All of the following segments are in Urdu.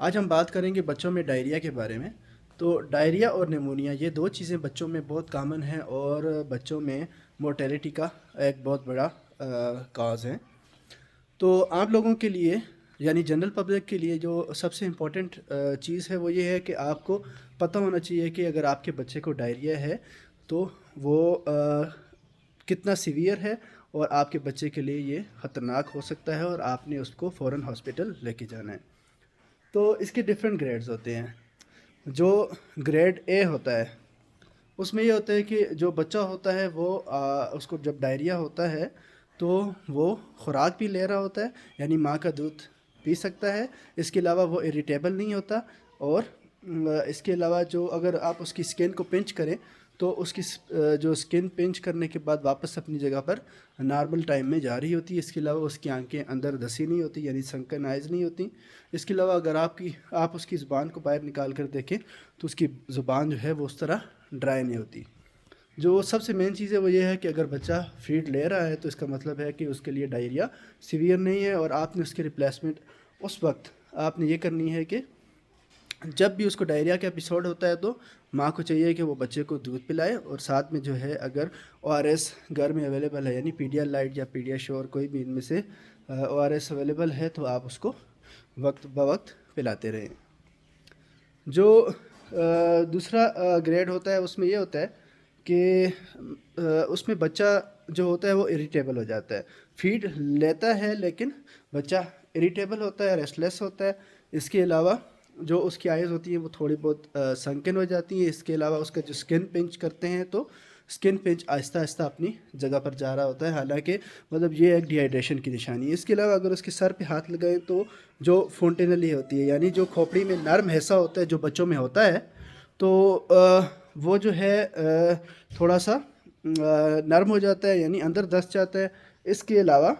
آج ہم بات کریں گے بچوں میں ڈائریا کے بارے میں۔ تو ڈائریا اور نیمونیا یہ دو چیزیں بچوں میں بہت کامن ہیں اور بچوں میں مورٹیلٹی کا ایک بہت بڑا کاز ہے۔ تو آپ لوگوں کے لیے یعنی جنرل پبلک کے لیے جو سب سے امپورٹنٹ چیز ہے وہ یہ ہے کہ آپ کو پتہ ہونا چاہیے کہ اگر آپ کے بچے کو ڈائریا ہے تو وہ کتنا سیویئر ہے اور آپ کے بچے کے لیے یہ خطرناک ہو سکتا ہے اور آپ نے اس کو فوراً ہاسپٹل لے کے جانا ہے۔ تو اس کے ڈفرینٹ گریڈز ہوتے ہیں۔ جو گریڈ اے ہوتا ہے اس میں یہ ہوتا ہے کہ جو بچہ ہوتا ہے وہ اس کو جب ڈائریا ہوتا ہے تو وہ خوراک بھی لے رہا ہوتا ہے، یعنی ماں کا دودھ پی سکتا ہے۔ اس کے علاوہ وہ اریٹیبل نہیں ہوتا، اور اس کے علاوہ جو اگر آپ اس کی سکن کو پنچ کریں تو اس کی جو سکن پنچ کرنے کے بعد واپس اپنی جگہ پر نارمل ٹائم میں جا رہی ہوتی ہے۔ اس کے علاوہ اس کی آنکھیں اندر دسی نہیں ہوتی، یعنی سنکن آئز نہیں ہوتی۔ اس کے علاوہ اگر آپ اس کی زبان کو باہر نکال کر دیکھیں تو اس کی زبان جو ہے وہ اس طرح ڈرائی نہیں ہوتی۔ جو سب سے مین چیز ہے وہ یہ ہے کہ اگر بچہ فیڈ لے رہا ہے تو اس کا مطلب ہے کہ اس کے لیے ڈائریا سیویئر نہیں ہے، اور آپ نے اس کی ریپلیسمنٹ اس وقت آپ نے یہ کرنی ہے کہ جب بھی اس کو ڈائریا کا ایپیسوڈ ہوتا ہے تو ماں کو چاہیے کہ وہ بچے کو دودھ پلائے، اور ساتھ میں جو ہے اگر او آر ایس گھر میں اویلیبل ہے، یعنی پیڈیا لائٹ یا پیڈیا شور کوئی بھی ان میں سے او آر ایس اویلیبل ہے تو آپ اس کو وقت بوقت پلاتے رہیں۔ جو دوسرا گریڈ ہوتا ہے اس میں یہ ہوتا ہے کہ اس میں بچہ جو ہوتا ہے وہ اریٹیبل ہو جاتا ہے۔ فیڈ لیتا ہے لیکن بچہ اریٹیبل ہوتا ہے، ریسٹلیس ہوتا ہے۔ اس کے علاوہ جو اس کی آئیز ہوتی ہیں وہ تھوڑی بہت سنکن ہو جاتی ہیں۔ اس کے علاوہ اس کا جو سکن پنچ کرتے ہیں تو سکن پنچ آہستہ آہستہ اپنی جگہ پر جا رہا ہوتا ہے، حالانکہ مطلب یہ ایک ڈی ہائیڈریشن کی نشانی ہے۔ اس کے علاوہ اگر اس کے سر پہ ہاتھ لگائیں تو جو فونٹینلی ہوتی ہے، یعنی جو کھوپڑی میں نرم حصہ ہوتا ہے جو بچوں میں ہوتا ہے، تو وہ جو ہے تھوڑا سا نرم ہو جاتا ہے، یعنی اندر دس جاتا ہے۔ اس کے علاوہ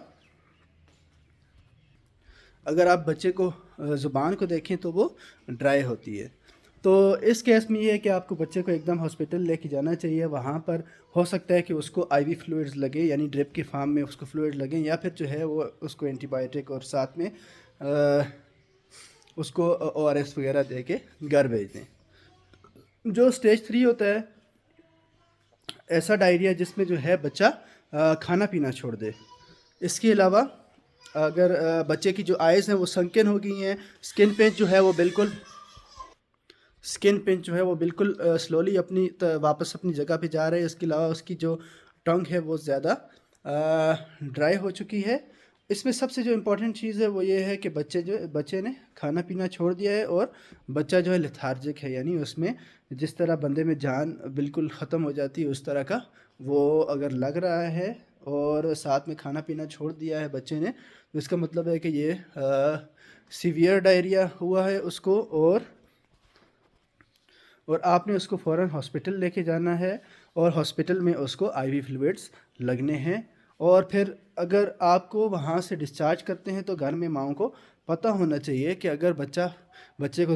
اگر آپ بچے کو زبان کو دیکھیں تو وہ ڈرائی ہوتی ہے۔ تو اس کیس میں یہ ہے کہ آپ کو بچے کو ایک دم ہاسپٹل لے کے جانا چاہیے۔ وہاں پر ہو سکتا ہے کہ اس کو آئی وی فلوئڈز لگے، یعنی ڈرپ کی فارم میں اس کو فلوئڈ لگیں، یا پھر جو ہے وہ اس کو اینٹی بائیوٹک اور ساتھ میں اس کو او آر ایس وغیرہ دے کے گھر بھیج دیں۔ جو اسٹیج 3 ہوتا ہے ایسا ڈائریا جس میں جو ہے بچہ کھانا پینا چھوڑ دے۔ اس کے علاوہ اگر بچے کی جو آئیز ہیں وہ سنکن ہو گئی ہیں، سکن پنچ جو ہے وہ بالکل سلولی واپس اپنی جگہ پہ جا رہے ہیں۔ اس کے علاوہ اس کی جو ٹنگ ہے وہ زیادہ ڈرائی ہو چکی ہے۔ اس میں سب سے جو امپورٹنٹ چیز ہے وہ یہ ہے کہ بچے نے کھانا پینا چھوڑ دیا ہے، اور بچہ جو ہے لیتھارجک ہے، یعنی اس میں جس طرح بندے میں جان بالکل ختم ہو جاتی ہے اس طرح کا وہ اگر لگ رہا ہے، اور ساتھ میں کھانا پینا چھوڑ دیا ہے بچے نے، تو اس کا مطلب ہے کہ یہ سیویئر ڈائریا ہوا ہے اس کو، اور آپ نے اس کو فوراً ہاسپٹل لے کے جانا ہے، اور ہاسپٹل میں اس کو آئی وی فلوئڈز لگنے ہیں۔ اور پھر اگر آپ کو وہاں سے ڈسچارج کرتے ہیں تو گھر میں ماؤں کو پتہ ہونا چاہیے کہ اگر بچے کو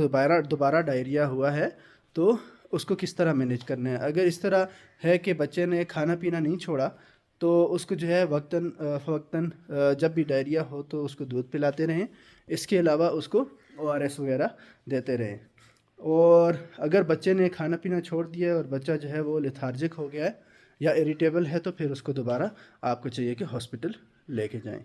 دوبارہ ڈائریا ہوا ہے تو اس کو کس طرح مینیج کرنا ہے۔ اگر اس طرح ہے کہ بچے نے کھانا پینا نہیں چھوڑا تو اس کو جو ہے وقتاً فوقتاً جب بھی ڈائریا ہو تو اس کو دودھ پلاتے رہیں۔ اس کے علاوہ اس کو او آر ایس وغیرہ دیتے رہیں۔ اور اگر بچے نے کھانا پینا چھوڑ دیا ہے اور بچہ جو ہے وہ لیتھارجک ہو گیا ہے یا اریٹیبل ہے تو پھر اس کو دوبارہ آپ کو چاہیے کہ ہاسپٹل لے کے جائیں۔